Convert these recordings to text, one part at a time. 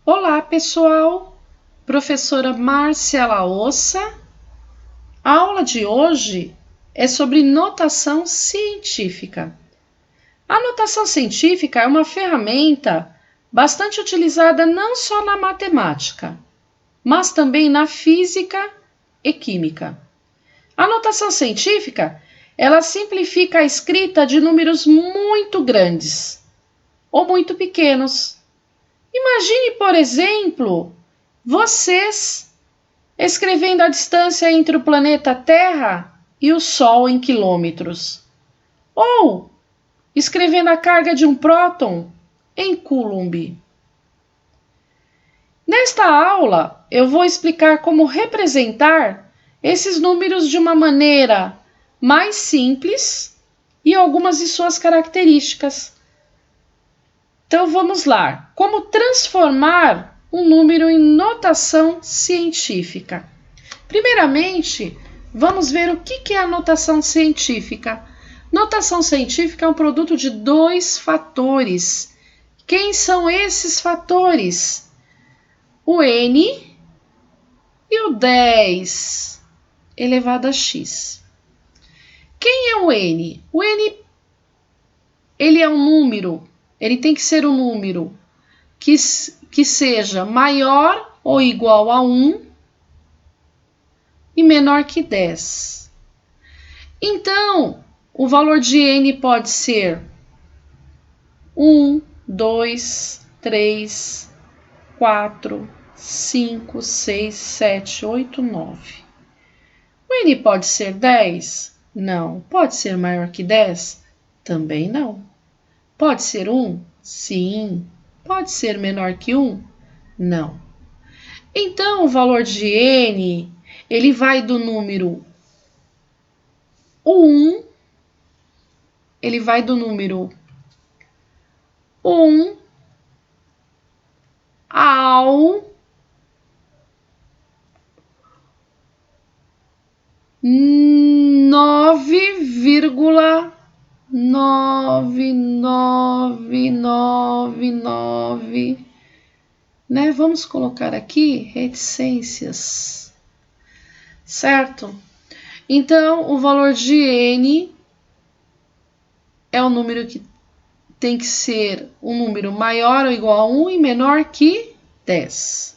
Olá, pessoal! Professora Márcia Laossa. A aula de hoje é sobre notação científica. A notação científica é uma ferramenta bastante utilizada não só na matemática, mas também na física e química. A notação científica, ela simplifica a escrita de números muito grandes ou muito pequenos. Imagine, por exemplo, vocês escrevendo a distância entre o planeta Terra e o Sol em quilômetros, ou escrevendo a carga de um próton em Coulomb. Nesta aula, eu vou explicar como representar esses números de uma maneira mais simples e algumas de suas características. Então vamos lá. Como transformar um número em notação científica? Primeiramente, vamos ver o que é a notação científica. Notação científica é um produto de dois fatores. Quem são esses fatores? O n e o 10 elevado a x. Quem é o n? O n ele é um número, ele tem que ser um número que seja maior ou igual a 1 e menor que 10. Então, o valor de n pode ser 1, 2, 3, 4, 5, 6, 7, 8, 9. O n pode ser 10? Não. Pode ser maior que 10? Também não. Pode ser 1? Sim. Pode ser menor que 1? Não. Então, o valor de n, ele vai do número 1, ele vai do número 1 ao 9,99999, né? Vamos colocar aqui reticências, certo? Então, o valor de n é o número que tem que ser um número maior ou igual a 1 e menor que 10,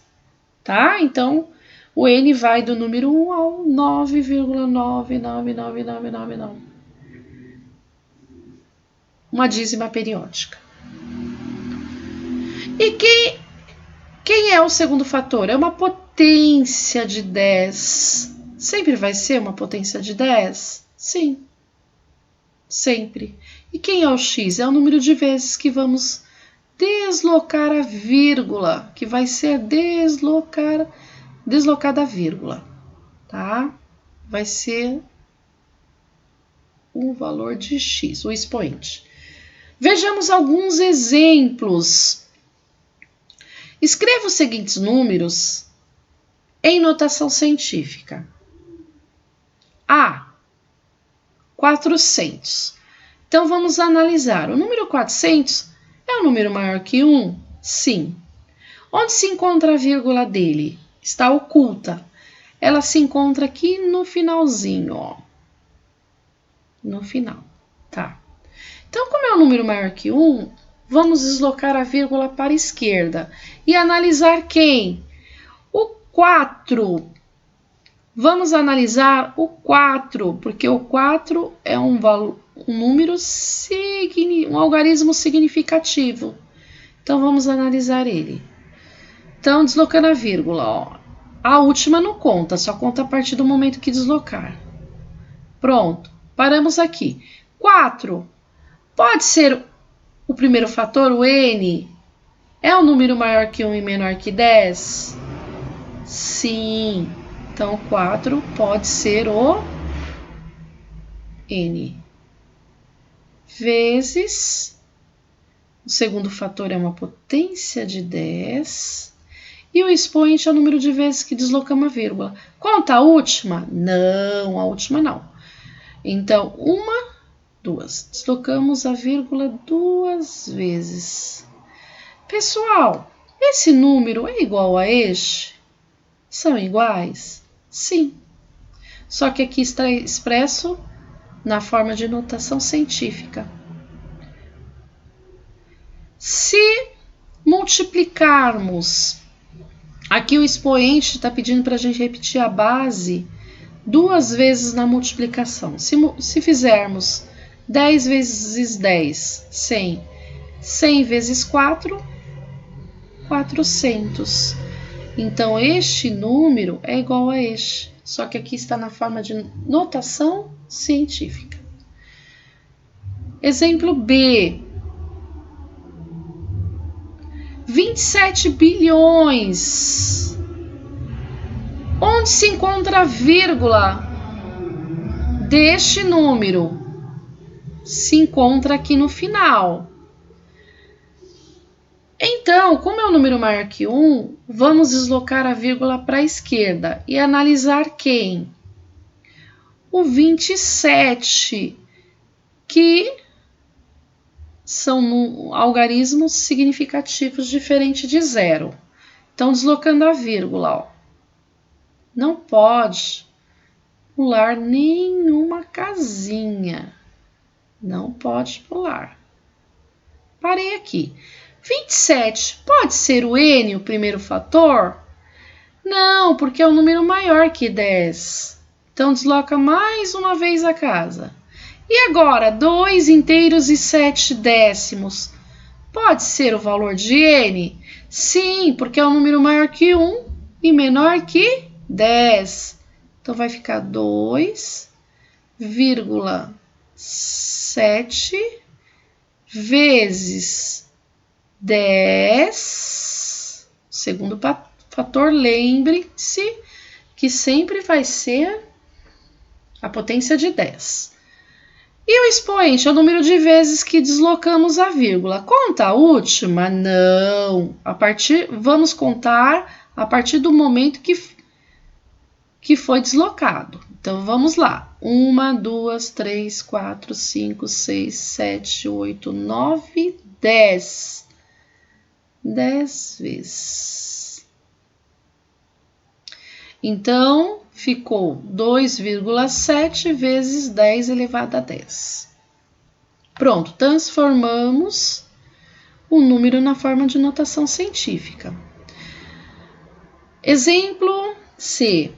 tá? Então, o n vai do número 1 ao 9,999999. Uma dízima periódica. E quem é o segundo fator? É uma potência de 10. Sempre vai ser uma potência de 10? Sim. Sempre. E quem é o x? É o número de vezes que vamos deslocar a vírgula, que vai ser deslocada a vírgula, tá? Vai ser o valor de x, o expoente. Vejamos alguns exemplos. Escreva os seguintes números em notação científica. A, 400. Então, vamos analisar. O número 400 é um número maior que 1? Sim. Onde se encontra a vírgula dele? Está oculta. Ela se encontra aqui no finalzinho, ó. No final, tá? Então, como é um número maior que 1, vamos deslocar a vírgula para a esquerda e analisar quem? O 4. Vamos analisar o 4, porque o 4 é um número, um algarismo significativo. Então, vamos analisar ele. Então, deslocando a vírgula, ó. A última não conta, só conta a partir do momento que deslocar. Pronto, paramos aqui. 4 pode ser o primeiro fator, o n? É um número maior que 1 e menor que 10? Sim. Então, 4 pode ser o n. Vezes, o segundo fator é uma potência de 10. E o expoente é o número de vezes que deslocamos a vírgula. Conta a última? Não, a última não. Então, 1, 2. Deslocamos a vírgula 2 vezes. Pessoal, Esse número é igual a este? São iguais? Sim. Só que aqui está expresso na forma de notação científica. Se multiplicarmos, aqui o expoente está pedindo para a gente repetir a base 2 vezes na multiplicação. Se fizermos 10 vezes 10, 100. 100 vezes 4, 400. Então, este número é igual a este, só que aqui está na forma de notação científica. Exemplo B. 27 bilhões. Onde se encontra a vírgula deste número? Se encontra aqui no final. Então, como é um número maior que 1, vamos deslocar a vírgula para a esquerda e analisar quem? O 27, que são algarismos significativos diferentes de zero. Então, deslocando a vírgula, ó. Não pode pular nenhuma casinha. Não pode pular. Parei aqui. 27 pode ser o N, o primeiro fator? Não, porque é um número maior que 10. Então, desloca mais uma vez a casa. E agora, 2 inteiros e 7 décimos. Pode ser o valor de N? Sim, porque é um número maior que 1 e menor que 10. Então, vai ficar 2,7 vezes 10. Segundo fator, lembre-se que sempre vai ser a potência de 10. E o expoente é o número de vezes que deslocamos a vírgula. Conta a última? Não. Vamos contar a partir do momento que foi deslocado. Então, vamos lá. 1, 2, 3, 4, 5, 6, 7, 8, 9, 10. 10 vezes. Então, ficou 2,7 vezes 10 elevado a 10. Pronto, transformamos o número na forma de notação científica. Exemplo C.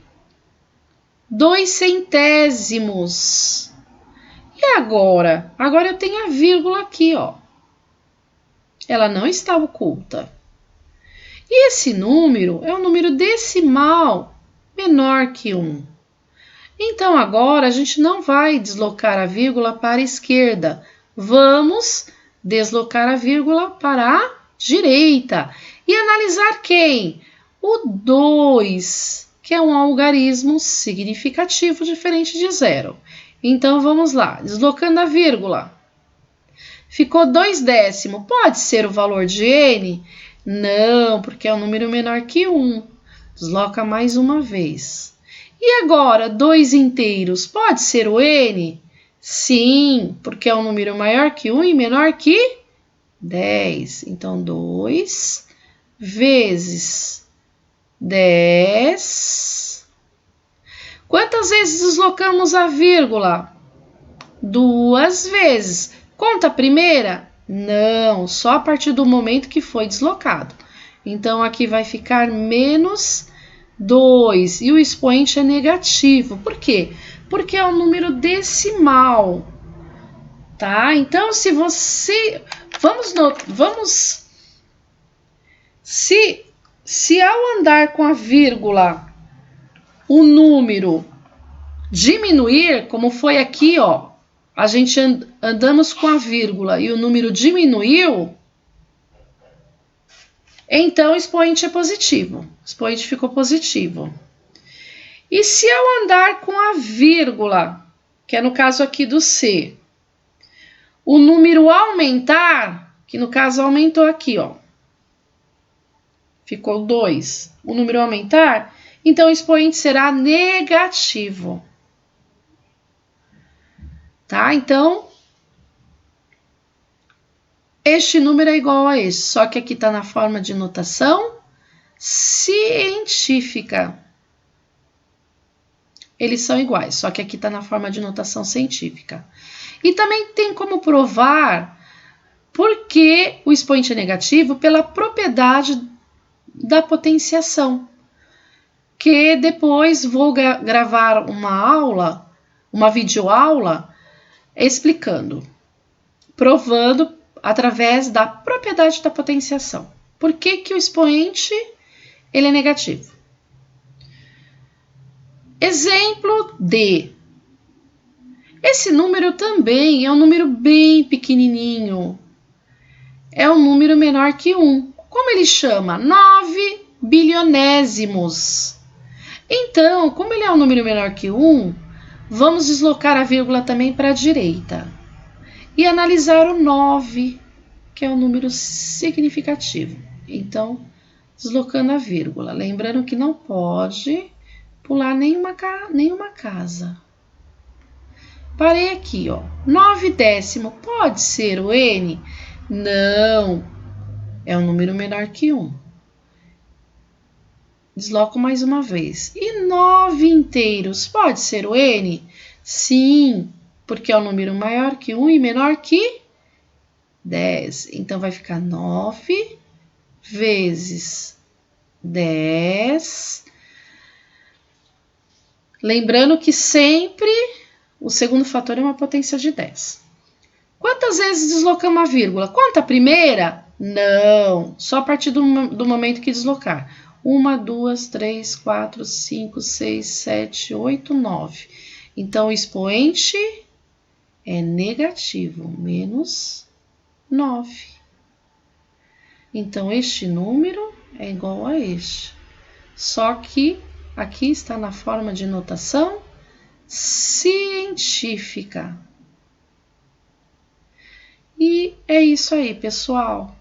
2 centésimos. E agora? Agora eu tenho a vírgula aqui, ó. Ela não está oculta. E esse número é um número decimal menor que 1. Então, agora a gente não vai deslocar a vírgula para a esquerda. Vamos deslocar a vírgula para a direita. E analisar quem? O 2, que é um algarismo significativo diferente de zero. Então, vamos lá. Deslocando a vírgula. Ficou 2 décimos. Pode ser o valor de N? Não, porque é um número menor que 1. Desloca mais uma vez. E agora, 2 inteiros. Pode ser o N? Sim, porque é um número maior que 1 e menor que 10. Então, 2 vezes 10. Quantas vezes deslocamos a vírgula? 2 vezes. Conta a primeira? Não, só a partir do momento que foi deslocado. Então, aqui vai ficar menos 2 e o expoente é negativo. Por quê? Porque é um número decimal, tá? Então, se você... Se ao andar com a vírgula, o número diminuir, como foi aqui, ó, a gente andamos com a vírgula e o número diminuiu, então o expoente é positivo. O expoente ficou positivo. E se ao andar com a vírgula, que é no caso aqui do C, o número aumentar, que no caso aumentou aqui, ó, ficou 2, o número aumentar, então o expoente será negativo. Tá? Então, Este número é igual a este, só que aqui está na forma de notação científica. Eles são iguais, só que aqui está na forma de notação científica. E também tem como provar por que o expoente é negativo pela propriedade da potenciação. Que depois vou gravar uma aula, uma videoaula, explicando, provando através da propriedade da potenciação. Por que que o expoente ele é negativo? Exemplo D. Esse número também é um número bem pequenininho. É um número menor que 1. Como ele chama? 9 bilionésimos. Então, como ele é um número menor que 1, vamos deslocar a vírgula também para a direita. E analisar o 9, que é um número significativo. Então, deslocando a vírgula. Lembrando que não pode pular nenhuma casa. Parei aqui, ó. 9 décimo pode ser o N? Não. É um número menor que 1. Desloco mais uma vez. E 9 inteiros pode ser o N? Sim, porque é um número maior que 1 e menor que 10. Então, vai ficar 9 vezes 10. Lembrando que sempre o segundo fator é uma potência de 10. Quantas vezes deslocamos a vírgula? Conta a primeira? Não, só a partir do momento que deslocar. 1, 2, 3, 4, 5, 6, 7, 8, 9. Então, o expoente é negativo, menos 9. Então, este número é igual a este. Só que aqui está na forma de notação científica. E é isso aí, pessoal.